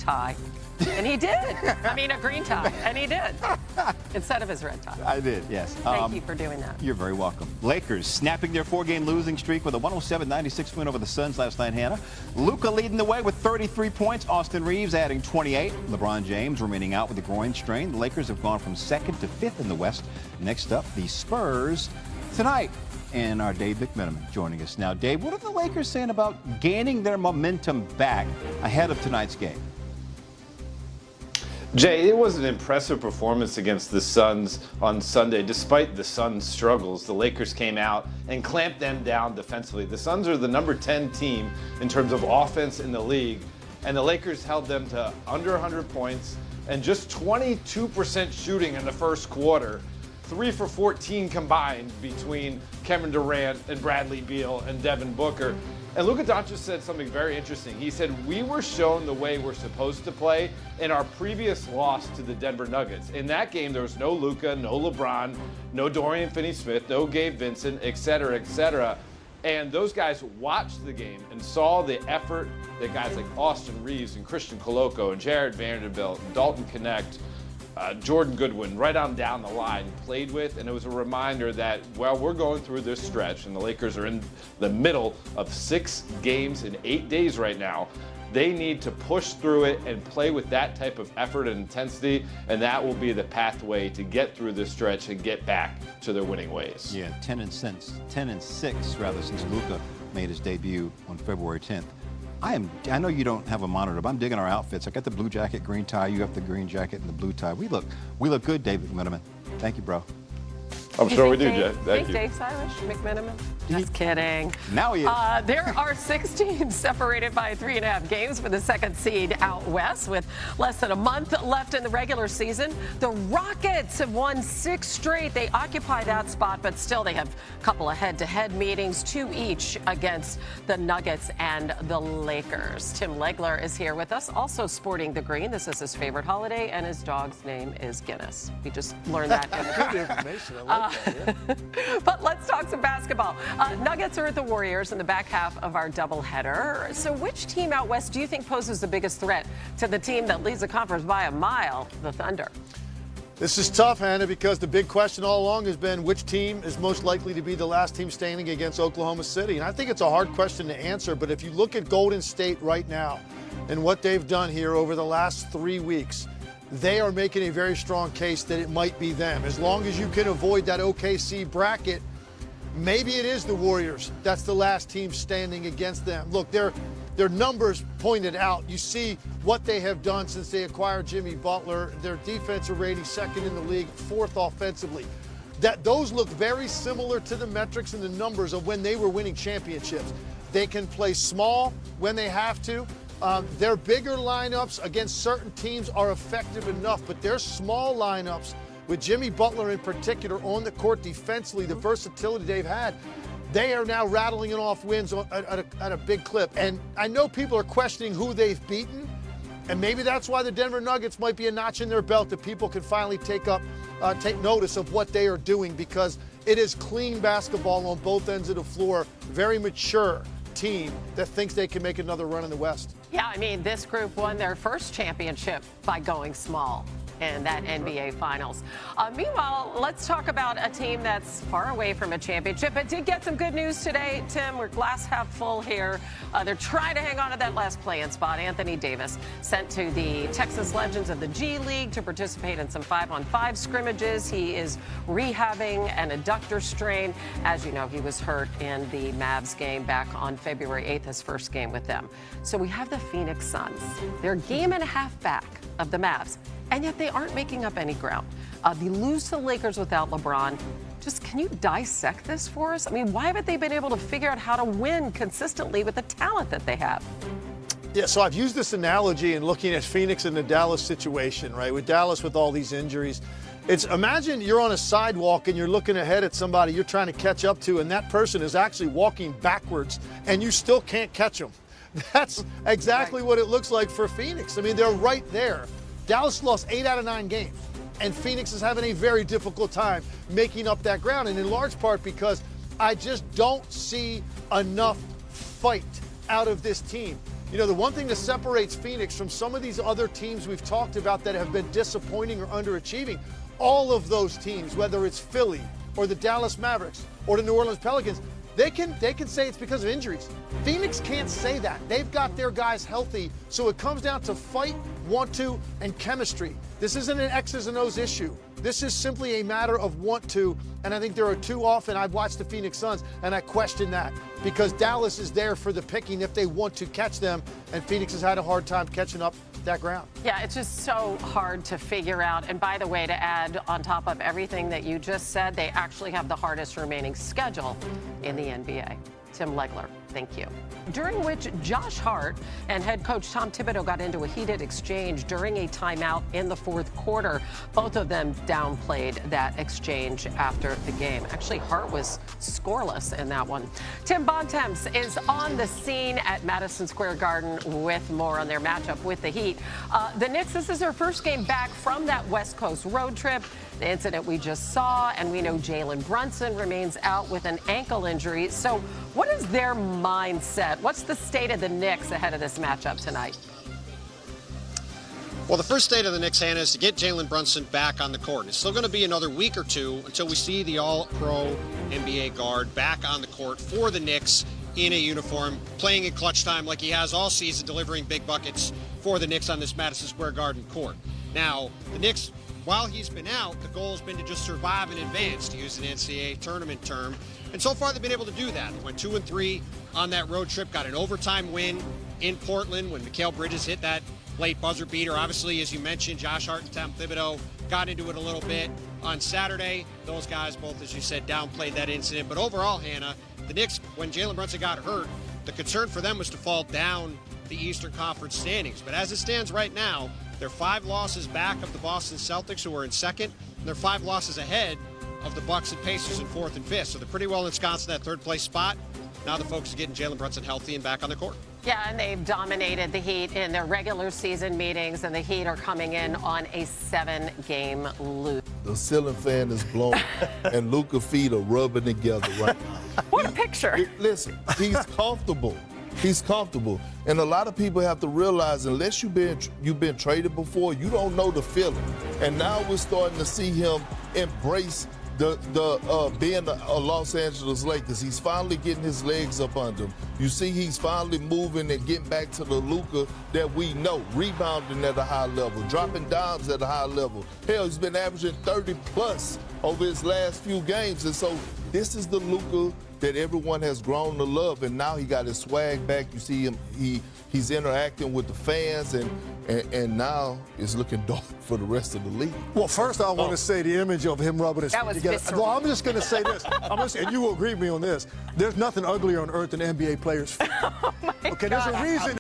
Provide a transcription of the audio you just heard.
tie. And he did. I mean, a green tie. And he did. Instead of his red tie. I did, yes. Thank you for doing that. You're very welcome. Lakers snapping their 4-game losing streak with a 107-96 win over the Suns last night, Hannah. Luka leading the way with 33 points. Austin Reeves adding 28. LeBron James remaining out with a groin strain. The Lakers have gone from 2nd to 5th in the West. Next up, the Spurs tonight. And our Dave McMenamin joining us now. Dave, what are the Lakers saying about gaining their momentum back ahead of tonight's game? Jay, it was an impressive performance against the Suns on Sunday. Despite the Suns' struggles, the Lakers came out and clamped them down defensively. The Suns are the number 10 team in terms of offense in the league, and the Lakers held them to under 100 points and just 22% shooting in the first quarter. 3 for 14 combined between Kevin Durant and Bradley Beal and Devin Booker. And Luka Doncic said something very interesting. He said, we were shown the way we're supposed to play in our previous loss to the Denver Nuggets. In that game, there was no Luka, no LeBron, no Dorian Finney-Smith, no Gabe Vincent, et cetera, et cetera. And those guys watched the game and saw the effort that guys like Austin Reeves and Christian Coloco and Jared Vanderbilt and Dalton Connect, Jordan Goodwin, right on down the line, played with. And it was a reminder that, well, we're going through this stretch, and the Lakers are in the middle of 6 games in 8 days right now. They need to push through it and play with that type of effort and intensity, and that will be the pathway to get through this stretch and get back to their winning ways. Yeah, 10 and 6 since Luka made his debut on February 10th. I know you don't have a monitor, but I'm digging our outfits. I got the blue jacket, green tie. You have the green jacket and the blue tie. We look good, David McMenamin. Thank you, bro. I'm sure we do, Jay. Thank you. Dave Stylish, McMenamin? Just kidding. Now he is. There are 6 teams separated by 3.5 games for the 2nd seed out west with less than a month left in the regular season. The Rockets have won 6 straight. They occupy that spot, but still they have a couple of head-to-head meetings, 2 each against the Nuggets and the Lakers. Tim Legler is here with us, also sporting the green. This is his favorite holiday, and his dog's name is Guinness. We just learned that. Good information. I like that, yeah. But let's talk some basketball. Nuggets are at the Warriors in the back half of our doubleheader. So which team out west do you think poses the biggest threat to the team that leads the conference by a mile, the Thunder? This is tough, Hannah, because the big question all along has been which team is most likely to be the last team standing against Oklahoma City. And I think it's a hard question to answer, but if you look at Golden State right now and what they've done here over the last 3 weeks, they are making a very strong case that it might be them. As long as you can avoid that OKC bracket, maybe it is the Warriors that's the last team standing against them. Look, their numbers pointed out. You see what they have done since they acquired Jimmy Butler. Their defensive rating 2nd in the league, 4th offensively. Those look very similar to the metrics and the numbers of when they were winning championships. They can play small when they have to. Their bigger lineups against certain teams are effective enough, but their small lineups, with Jimmy Butler in particular on the court defensively, the versatility they've had, they are now rattling off wins at a big clip. And I know people are questioning who they've beaten, and maybe that's why the Denver Nuggets might be a notch in their belt, that people can finally take notice of what they are doing, because it is clean basketball on both ends of the floor, very mature team that thinks they can make another run in the West. Yeah, I mean, this group won their first championship by going small in that NBA Finals. Meanwhile, let's talk about a team that's far away from a championship, but did get some good news today. Tim, we're glass half full here. They're trying to hang on to that last play-in spot. Anthony Davis sent to the Texas Legends of the G League to participate in some 5-on-5 scrimmages. He is rehabbing an adductor strain. As you know, he was hurt in the Mavs game back on February 8th, his first game with them. So we have the Phoenix Suns. They're a game and a half back of the Mavs, and yet they aren't making up any ground. They lose to the Lakers without LeBron. Just, can you dissect this for us? I mean, why haven't they been able to figure out how to win consistently with the talent that they have? Yeah, so I've used this analogy in looking at Phoenix and the Dallas situation, right? With Dallas with all these injuries. Imagine you're on a sidewalk and you're looking ahead at somebody you're trying to catch up to, and that person is actually walking backwards and you still can't catch them. That's exactly what it looks like for Phoenix. I mean, they're right there. Dallas lost 8 out of 9 games, and Phoenix is having a very difficult time making up that ground, and in large part because I just don't see enough fight out of this team. You know, the one thing that separates Phoenix from some of these other teams we've talked about that have been disappointing or underachieving, all of those teams, whether it's Philly or the Dallas Mavericks or the New Orleans Pelicans, they can say it's because of injuries. Phoenix can't say that. They've got their guys healthy, so it comes down to fight, want to, and chemistry. This isn't an X's and O's issue. This is simply a matter of want to, and I think there are too often I've watched the Phoenix Suns, and I question that because Dallas is there for the picking if they want to catch them, and Phoenix has had a hard time catching up that ground. Yeah, it's just so hard to figure out. And by the way, to add on top of everything that you just said, they actually have the hardest remaining schedule in the NBA. Tim Legler, thank you. During which Josh Hart and head coach Tom Thibodeau got into a heated exchange during a timeout in the fourth quarter. Both of them downplayed that exchange after the game. Actually, Hart was scoreless in that one. Tim Bontemps is on the scene at Madison Square Garden with more on their matchup with the Heat. The Knicks, this is their first game back from that West Coast road trip. The incident we just saw, and we know Jalen Brunson remains out with an ankle injury. So what is their mindset? What's the state of the Knicks ahead of this matchup tonight? Well, the first state of the Knicks, Hannah, is to get Jalen Brunson back on the court. It's still going to be another week or two until we see the all-pro NBA guard back on the court for the Knicks in a uniform, playing in clutch time like he has all season, delivering big buckets for the Knicks on this Madison Square Garden court. Now, the Knicks, while he's been out, the goal has been to just survive and advance, to use an NCAA tournament term. And so far, they've been able to do that. They went 2-3 on that road trip, got an overtime win in Portland when Mikal Bridges hit that late buzzer beater. Obviously, as you mentioned, Josh Hart and Tom Thibodeau got into it a little bit on Saturday. Those guys both, as you said, downplayed that incident. But overall, Hannah, the Knicks, when Jalen Brunson got hurt, the concern for them was to fall down the Eastern Conference standings. But as it stands right now, they're 5 losses back of the Boston Celtics, who are in second, and they're 5 losses ahead of the Bucks and Pacers in 4th and 5th. So they're pretty well ensconced in that 3rd place spot. Now the focus is getting Jalen Brunson healthy and back on the court. Yeah, and they've dominated the Heat in their regular season meetings, and the Heat are coming in on a 7-game lose. The ceiling fan is blown, and Luka's feet are rubbing together right now. What a picture. Listen, he's comfortable. He's comfortable. And a lot of people have to realize, unless you've been traded before, you don't know the feeling. And now we're starting to see him embrace being a Los Angeles Lakers. He's finally getting his legs up under him. You see he's finally moving and getting back to the Luka that we know, rebounding at a high level, dropping dimes at a high level. Hell, he's been averaging 30+ over his last few games. And so this is the Luka that everyone has grown to love, and now he got his swag back. You see him, he's interacting with the fans, and now it's looking dark for the rest of the league. Well, first I want to say the image of him rubbing his That feet was together. visceral. Well, I'm just going to say this, and you will agree with me on this. There's nothing uglier on earth than NBA players' feet. Oh my Okay, there's a God. reason